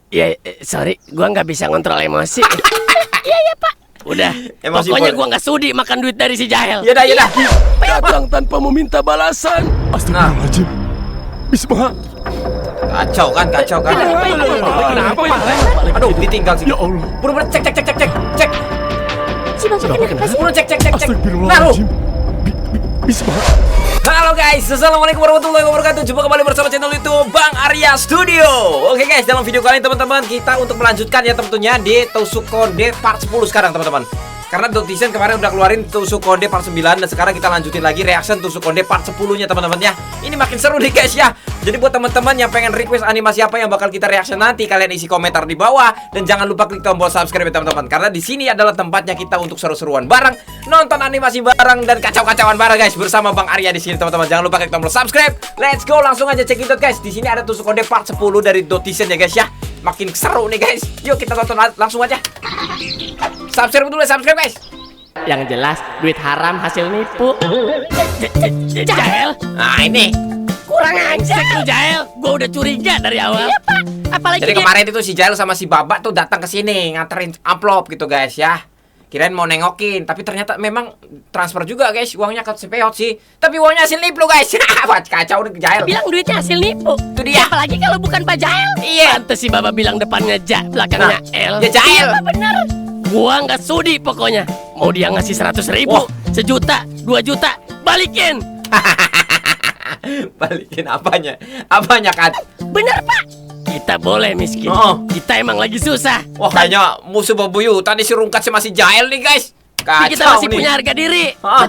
Iya, sorry, gua nggak bisa ngontrol emosi. Iya Pak. Udah, Emosi pokoknya boleh. gua nggak sudi makan duit dari si Jahel. Yaudah. Datang tanpa meminta balasan. Astagfirullahaladzim. Bisma. Kacau kan? Kenapa? Aduh, ditinggal sih. Ya Allah. Buru-buru cek. Si Bapak kenapa sih? Buru cek. Nah, lu. Astagfirullahaladzim. Bisma. Halo guys, assalamualaikum warahmatullahi wabarakatuh. Jumpa kembali bersama channel YouTube Bang Arya Studio. Oke guys, dalam video kali ini teman-teman, kita untuk melanjutkan ya tentunya di Tusuk Konde part 10 sekarang teman-teman. Karena Dotizen kemarin udah keluarin Tusuk Konde part 9, dan sekarang kita lanjutin lagi reaction Tusuk Konde part 10-nya teman-teman ya. Ini makin seru nih guys ya. Jadi buat teman-teman yang pengen request animasi apa yang bakal kita reaction nanti, kalian isi komentar di bawah dan jangan lupa klik tombol subscribe ya teman-teman. Karena di sini adalah tempatnya kita untuk seru-seruan bareng, nonton animasi bareng dan kacau-kacauan bareng guys bersama Bang Arya di sini teman-teman. Jangan lupa klik tombol subscribe. Let's go, langsung aja check it out guys. Di sini ada Tusuk Konde part 10 dari Dotizen ya guys ya. Makin seru nih guys. Yuk kita tonton langsung aja. Subscribe dulu, subscribe guys. Yang jelas, duit haram hasil nipu. Jahel, Nah ini. kurang ajar lu Jahel. Gua udah curiga dari awal. Iya Pak. Apalagi Jadi dia kemarin itu si Jail sama si Babak tuh datang ke sini nganterin amplop gitu guys ya. Kirain mau nengokin, tapi ternyata memang transfer juga guys, uangnya ke CPO sih. Tapi uangnya hasil nipu guys. Wah, kacau nih Jail. bilang duitnya hasil nipu. Itu dia. Apalagi kalau bukan Pak Jahel. Iya. Pantes si Baba bilang depannya Ja, belakangnya L. Ya Jail. Iya Pak, bener. Gua nggak sudi pokoknya. Mau dia ngasih 100.000, Wah. 1 juta, 2 juta, balikin. Balikin apanya? Apanya kan? Bener Pak. Kita boleh miskin. Oh. Kita emang lagi susah. Wah kayaknya musuh bebuyutan si Rungkat sama si Jail nih guys. Tapi kita Kacau masih nih. punya harga diri. Ah,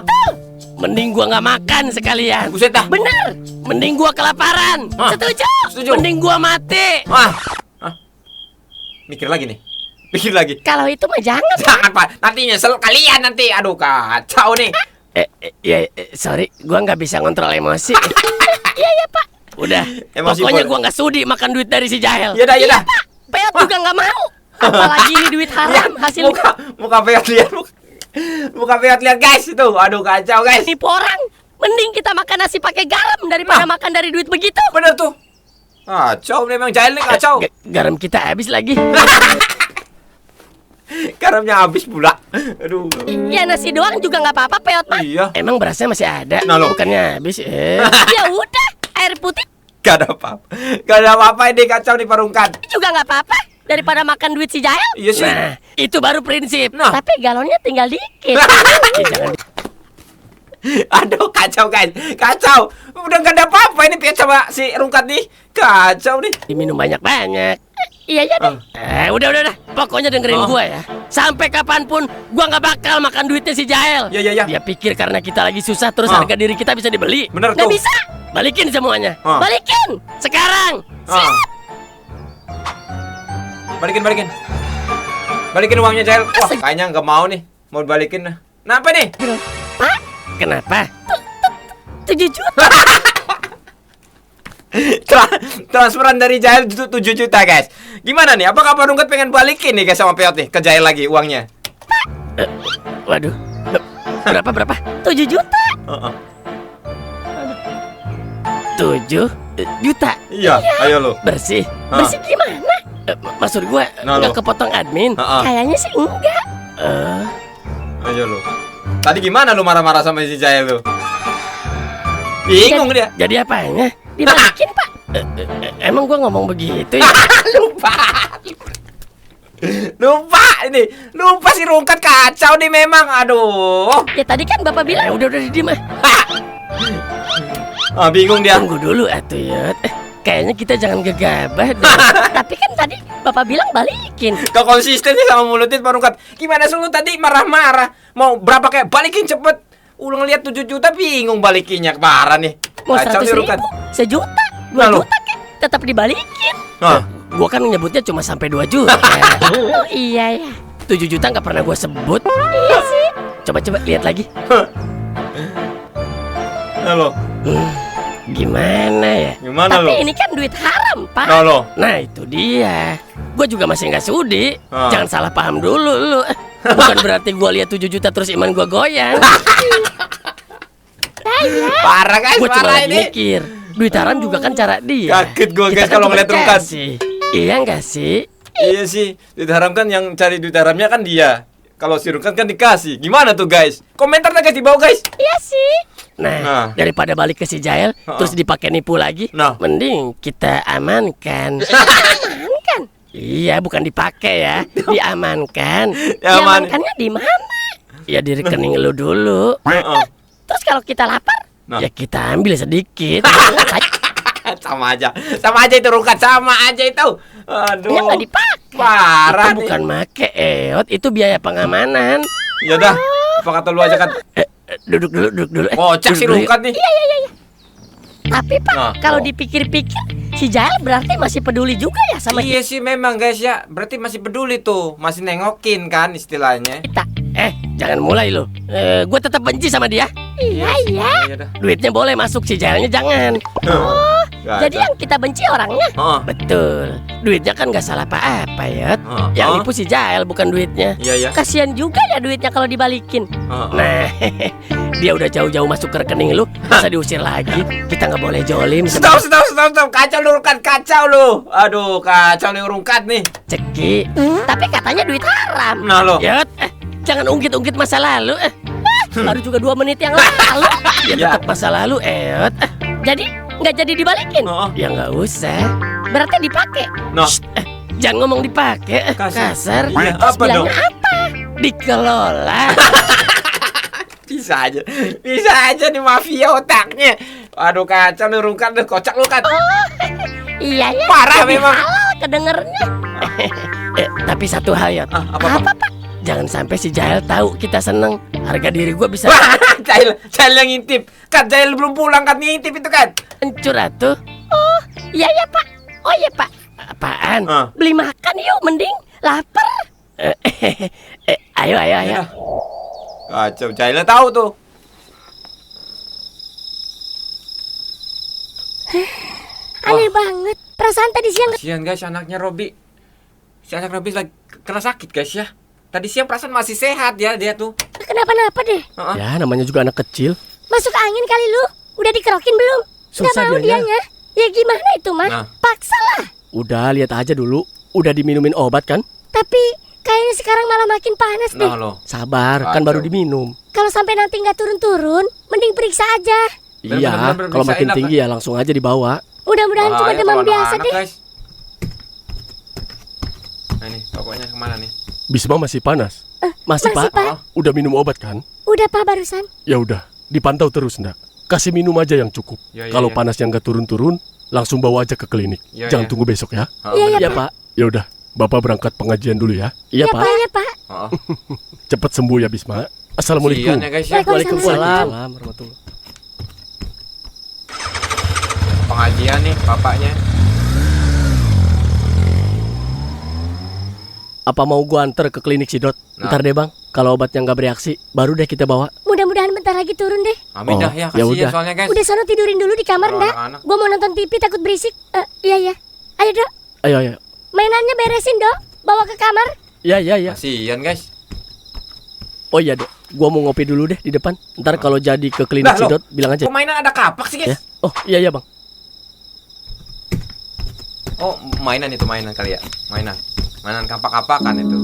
Mending gua nggak makan sekalian. buset dah. Bener. Mending gua kelaparan. Ah. Setuju. Setuju. Mending gua mati. Ah. Mikir lagi nih. Mikir lagi. Kalau itu mah jangan. Jangan Pak, nanti nyesel kalian nanti. Aduh kacau nih. Sorry, gua nggak bisa ngontrol emosi. Iya Pak. Udah, Emosi pokoknya boleh. gua nggak sudi makan duit dari si Jahel. Yaudah. Pak. Peot juga nggak mau. Apalagi ini duit haram hasil Muka Peot lihat. Muka Peot lihat guys itu. Aduh kacau guys. nipu orang. Mending kita makan nasi pakai garam daripada Ah. makan dari duit begitu. Bener tuh. Kacau memang Jail nih kacau. Garam kita habis lagi. Garamnya habis pula. Aduh. Ya nasi doang juga nggak apa-apa Peot mah. Iya. Emang berasnya masih ada? Nah, lo. Bukannya habis? Ya udah, air putih Gak ada apa-apa. Gak ada apa-apa ini kacau nih Parungkat. juga nggak apa-apa daripada makan duit si Jahel. Iya sih. Nah, itu baru prinsip. Nah. Tapi galonnya tinggal dikit. Jangan Aduh kacau guys. Kacau. Udah gak ada apa-apa ini Peot sama si Rungkat nih. Kacau nih. diminum banyak-banyak. Iya ya deh. Udah. Pokoknya dengerin gua ya. Sampai kapanpun gua nggak bakal makan duitnya si Jahel. Ya. Dia pikir karena kita lagi susah terus harga diri kita bisa dibeli. Bener Nggak tuh. bisa. Balikin semuanya. Balikin. Sekarang. Ah. Balikin. Balikin uangnya Jail. Wah kayaknya nggak mau nih. Mau balikin. Nah apa nih? Pak, Kenapa? 7 juta. Transferan dari Jail 7 juta guys. Gimana nih? Apakah Parungkat pengen balikin nih guys sama Peot nih ke Jail lagi uangnya? Waduh. Berapa? 7 juta. 7 juta. Iya, ayo lo. Bersih. Bersih gimana? Maksud gua Nah, nggak lo. kepotong admin. Kayaknya sih enggak. Ayo lo. Tadi gimana lu marah-marah sama si Jail lu? Bingung dia. Jadi apanya? Dibalikin Pak. Emang gua ngomong begitu ya? Lupa ini. Lupa si Rungkat kacau nih memang. Aduh. Ya tadi kan Bapak bilang Udah diem ah. Bingung dia. Tunggu dulu atuh Yot. Kayaknya kita jangan gegabah deh. tapi kan tadi Bapak bilang balikin. Kau konsisten sih sama mulutnya Parungkat. Gimana sih lu tadi marah-marah? Mau berapa kayak balikin cepet. Ulang lihat 7 juta bingung balikinnya parah nih. Mau Kacau 100 nih ribu, Rungkat. 1 juta, 2 Nah, lo. juta kan tetap dibalikin. Gua kan nyebutnya cuma sampai 2 juta. Oh iya ya. 7 juta nggak pernah gua sebut. Iya sih. Coba lihat lagi. Halo. Gimana ya? Gimana Tapi lo? ini kan duit haram Pak. Halo. Nah itu dia. Gua juga masih nggak sudi. Ah. Jangan salah paham dulu lu. Bukan berarti gua lihat 7 juta terus iman gua goyang. Parah guys, Gua cuma parah lagi ini. mikir. Duit haram juga kan cara dia. Kaget gua Kita guys kan kalau cuma ngeliat Rungkat. dikasih. Iya nggak sih? Iya sih, duit haram kan yang cari duit haramnya kan dia. Kalau si Rungkat kan dikasih. Gimana tuh guys? Komentarnya guys di bawah guys. Iya sih. Nah, daripada balik ke si Jael terus dipakai nipu lagi, Nah. mending kita amankan. Amankan. Iya, bukan dipakai ya, diamankan. Aman. Diamankannya di mana? Ya di rekening lu dulu. Heeh. Terus kalau kita lapar, Nah. Ya kita ambil sedikit. Sama aja itu Rungkat, sama aja itu. Aduh. ya nggak dipakai. Parah Itu nih. bukan make Eot, itu biaya pengamanan. Ya udah, apa kata lu aja kan? Duduk dulu. Kocak si Duduk dulu yuk. Rungkat nih. Tapi Pak, Nah, kalau oh. dipikir-pikir, si Jael berarti masih peduli juga ya sama Iya sih memang guys ya. Berarti masih peduli tuh, masih nengokin kan istilahnya. kita. Jangan mulai lu. Gue tetap benci sama dia. Iya. Iya dah. Duitnya boleh masuk, si Jaelnya jangan. Jadi yang kita benci orangnya. Betul. Duitnya kan gak salah apa-apa ya. Heeh. Yang nipu si Jael bukan duitnya. Iya ya. Kasihan juga ya duitnya kalau dibalikin. Nah, dia udah jauh-jauh masuk ke rekening lu, masa diusir lagi? Kita nggak boleh jolim Stop. Kacau lu Rungkat, kacau lu. Aduh, kacau nih Rungkat nih. Ceki. Tapi katanya duit haram. Nah lo. Yot, jangan ungkit-ungkit masa lalu. Baru juga 2 menit yang lalu. Ya Ya. tetap masa lalu, Eot. Jadi nggak jadi dibalikin. Ya nggak usah. Berarti dipakai. Nah, Jangan ngomong dipakai, Kasar. kasar. Iya, Terus apa dong? bilangnya apa? Dikelola. Bisa aja nih mafia otaknya. Aduh, kacau nih Rungkat, deh kocak lu kan. Iya ya. Parah jadi memang. halal kedengernya. Tapi satu hal, Yot. Apa? Pak? Jangan sampai si Jael tahu kita seneng. Harga diri gua bisa Jail yang ngintip. Kan Jail belum pulang kan ngintip itu kan. hancur atuh. Iya ya Pak. Oh iya Pak. Apaan? Beli makan yuk, mending lapar. Ayo. Kacau, Jailnya tahu tuh. Aneh banget. Perasaan tadi siang Kasihan guys anaknya Robi. Si anak Robi lagi kena sakit guys ya. Tadi siang perasaan masih sehat ya dia tuh. kenapa-napa deh. Ya, namanya juga anak kecil. Masuk angin kali lu. Udah dikerokin belum? Nggak Susah mau dianya. dianya. Ya gimana itu mah? Nah. Paksa lah. Udah, lihat aja dulu. Udah diminumin obat kan? Tapi kayaknya sekarang malah makin panas deh. Nah lo. Sabar, kan Kacau. baru diminum. Kalau sampai nanti nggak turun-turun, mending periksa aja. Bener-bener Iya, kalau makin periksain tinggi ya langsung aja dibawa. Mudah-mudahan cuma Bahaya demam kalau biasa anak-anak, deh. guys. Nah ini pokoknya kemana nih? Bisma masih panas. Masih, Masih, Pak? Pak. Udah minum obat kan? Udah Pak barusan. Ya udah, dipantau terus ndak. Kasih minum aja yang cukup. Ya, ya, Kalau ya. panas yang nggak turun-turun, langsung bawa aja ke klinik. Ya, Jangan ya. tunggu besok ya. Iya, Iya, bener. Pak. Ya udah, Bapak berangkat pengajian dulu ya. Iya, Ya Pak. Pak, ya Pak. Oh, Cepat sembuh ya Bisma. Assalamualaikum. kasihan ya guys ya. Waalaikumsalam. warahmatullahi. Pengajian nih bapaknya. Apa mau gua anter ke klinik si Dot? Nah. Ntar deh, Bang. Kalau obatnya nggak bereaksi, baru deh kita bawa. Mudah-mudahan bentar lagi turun deh. Amin Oh, dah ya, ya kasihan udah. soalnya guys. Udah sono tidurin dulu di kamar Kalau ndak? anak-anak. Gua mau nonton TV takut berisik. Iya. Ayo Dok, Ayo. mainannya beresin Dok. Bawa ke kamar. Iya. Kasihan guys. Oh iya, Dok. Gua mau ngopi dulu deh di depan. Ntar kalau jadi ke klinik Lah, si loh. Dot, bilang aja. Kok mainan ada kapak sih Ya. guys? Oh, iya, Bang. Oh mainan itu mainan kali ya. Mainan kapak-kapakan itu.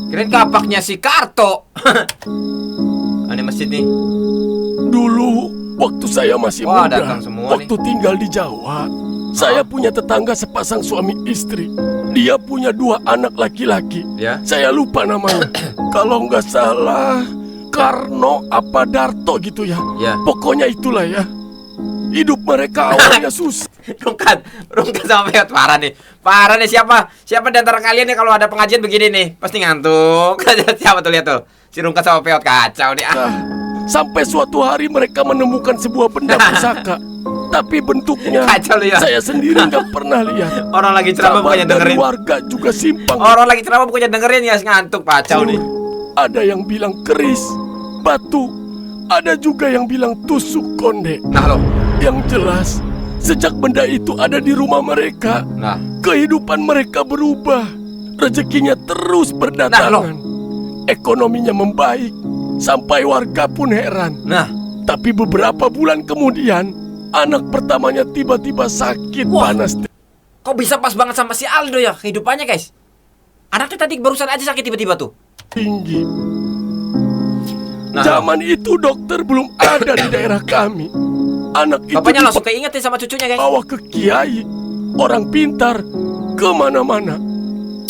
Kirain kapaknya si Karto. Ini masjid nih. Dulu, waktu saya masih Wah, muda, datang semua waktu tinggal di Jawa, saya punya tetangga sepasang suami istri. Dia punya 2 anak laki-laki. Ya. Saya lupa namanya. Kalau nggak salah, Karno apa Darto gitu ya. Ya. Pokoknya itulah ya. Hidup mereka awalnya susah. Rungkat sama Peot parah nih. Parah nih siapa di antara kalian nih kalau ada pengajian begini nih pasti ngantuk. Siapa tuh lihat tuh. Si Rungkat sama Peot kacau nih. Sampai suatu hari mereka menemukan sebuah benda pusaka. Tapi bentuknya Kacau lu ya. saya sendiri nggak pernah lihat. Orang lagi ceramah Kabar bukannya dari dengerin. warga juga simpang. Orang lagi ceramah bukannya dengerin ya ngantuk kacau nih. Ada yang bilang keris, batu, ada juga yang bilang tusuk konde. Nah lo. Yang jelas, sejak benda itu ada di rumah mereka, Nah. kehidupan mereka berubah. Rezekinya terus berdatangan. Ekonominya membaik, sampai warga pun heran. Nah. Tapi beberapa bulan kemudian, anak pertamanya tiba-tiba sakit Wah. panas. Kok bisa pas banget sama si Aldo ya kehidupannya guys? Anaknya tadi barusan aja sakit tiba-tiba tuh. tinggi. Nah, Zaman itu dokter belum ada di daerah kami. Anak itu bapaknya langsung keingetin sama cucunya guys. dibawa ke kiai, orang pintar, kemana-mana.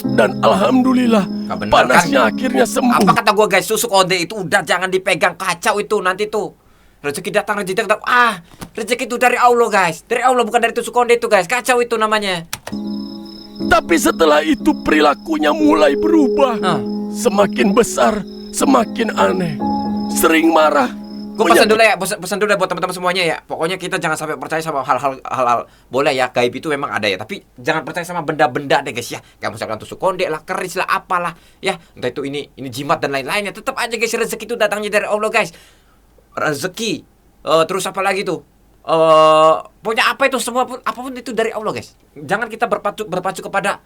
Dan alhamdulillah, Gak bener, panasnya akhirnya sembuh. Apa kata gua guys, tusuk konde itu udah jangan dipegang, kacau itu nanti tuh. Rezeki datang, rezeki datang. Rezeki itu dari Allah guys. Dari Allah bukan dari tusuk konde itu guys. Kacau itu namanya. Tapi setelah itu perilakunya mulai berubah. Semakin besar, semakin aneh. Sering marah. Gue pesan dulu ya, pesan dulu ya buat teman-teman semuanya ya. Pokoknya kita jangan sampai percaya sama hal-hal boleh ya, gaib itu memang ada ya. Tapi jangan percaya sama benda-benda deh guys ya. Kayak misalkan tusuk konde lah, keris lah, apalah ya. Entah itu ini jimat dan lain-lainnya. Tetap aja guys, rezeki itu datangnya dari Allah guys. Rezeki. Terus apa lagi tuh? Pokoknya apa itu semua pun, apapun itu dari Allah guys. Jangan kita berpacu kepada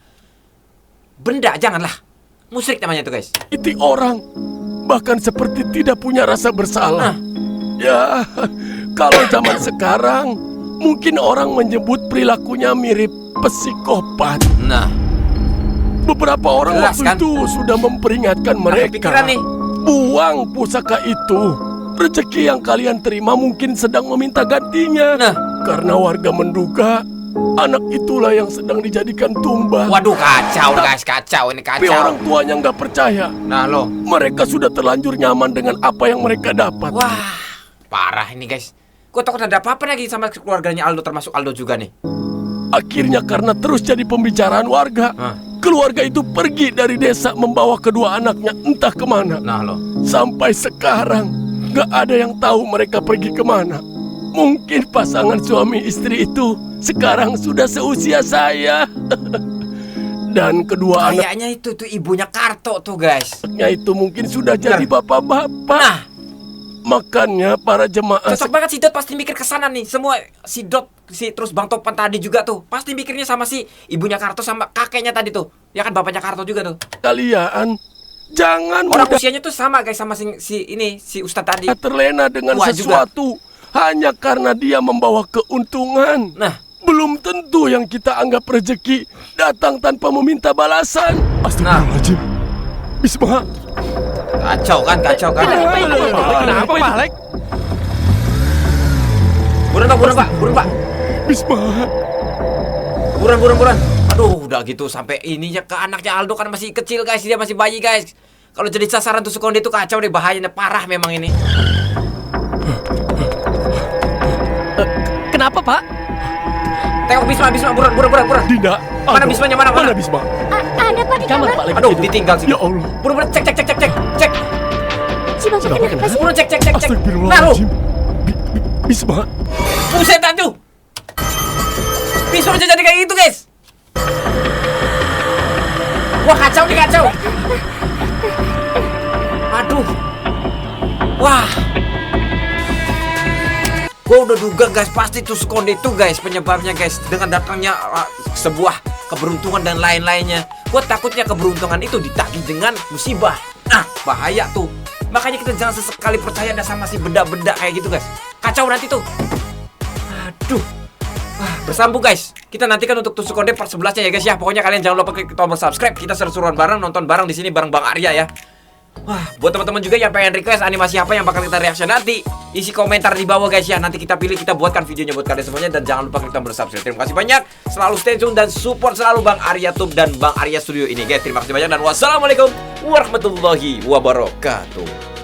benda, janganlah. Musyrik namanya itu guys. Itu orang bahkan seperti tidak punya rasa bersalah. Ya, kalau zaman sekarang mungkin orang menyebut perilakunya mirip psikopat. Nah, Beberapa orang jelas, waktu kan? itu sudah memperingatkan mereka. kepikiran nih. Buang pusaka itu. Rezeki yang kalian terima mungkin sedang meminta gantinya. Nah. Karena warga menduga anak itulah yang sedang dijadikan tumbal. Waduh, kacau guys, kacau ini Tapi kacau. orang tuanya nggak percaya. Nah lo, Mereka sudah terlanjur nyaman dengan apa yang mereka dapat. wah, parah ini guys. Gue takut ada apa-apa lagi sama keluarganya Aldo, termasuk Aldo juga nih. Akhirnya karena terus jadi pembicaraan warga, keluarga itu pergi dari desa membawa kedua anaknya entah kemana. Nah lo, Sampai sekarang nggak ada yang tahu mereka pergi kemana. Mungkin pasangan suami istri itu sekarang sudah seusia saya. Dan kedua kayaknya itu tuh ibunya Karto tuh guys. anaknya itu mungkin sudah jadi bapak-bapak. Nah, Makanya para jemaah cocok banget si Dot pasti mikir kesana nih. Semua si Dot, terus Bang Topan tadi juga tuh pasti mikirnya sama si ibunya Karto sama kakeknya tadi tuh. Ya kan bapaknya Karto juga tuh. sekalian, jangan Orang mudah usianya tuh sama guys sama si Ustadz tadi. terlena dengan Tua juga. sesuatu hanya karena dia membawa keuntungan. Nah, Belum tentu yang kita anggap rezeki datang tanpa meminta balasan. Astagfirullahaladzim. Bisma. kacau kan. Kenapa Pak Alek? Buruan Pak. Bisma. Buruan. Aduh, udah gitu sampai ininya ke anaknya Aldo kan masih kecil guys, dia masih bayi guys. Kalau jadi sasaran tusuk konde itu kacau deh, bahayanya parah memang ini. Kenapa, Pak? Tengok Bisma, buruan. Dinda. Mana Aldo. Bismanya, mana? Mana Bisma? Ada Pak di kamar. Pak, lagi Aduh, tidur. ditinggal sih. Ya Allah. Buruan, cek. Si Bang kenapa sih? Buruan cek. Nah lu, Astagfirullahaladzim. Bisma. buset tuh. Bisma udah jadi kayak gitu guys. Wah, kacau. Aduh. Wah. Gue udah duga guys, pasti tusuk konde itu guys penyebabnya guys. Dengan datangnya sebuah keberuntungan dan lain-lainnya. Gue takutnya keberuntungan itu ditagih dengan musibah. Bahaya tuh. Makanya kita jangan sesekali percaya sama si benda-benda kayak gitu guys. Kacau nanti tuh. Aduh. Bersambung guys. Kita nantikan untuk tusuk konde part 11-nya ya guys ya. Pokoknya kalian jangan lupa klik tombol subscribe. Kita seru-seruan bareng, nonton bareng di sini bareng Bang Arya ya. Wah, buat teman-teman juga yang pengen request animasi apa yang bakal kita reaction nanti, isi komentar di bawah guys ya. Nanti kita pilih, kita buatkan videonya buat kalian semuanya. Dan jangan lupa klik tombol subscribe. Terima kasih banyak. Selalu stay tune dan support selalu Bang Arya Tube dan Bang Arya Studio ini guys. Terima kasih banyak dan wassalamualaikum warahmatullahi wabarakatuh.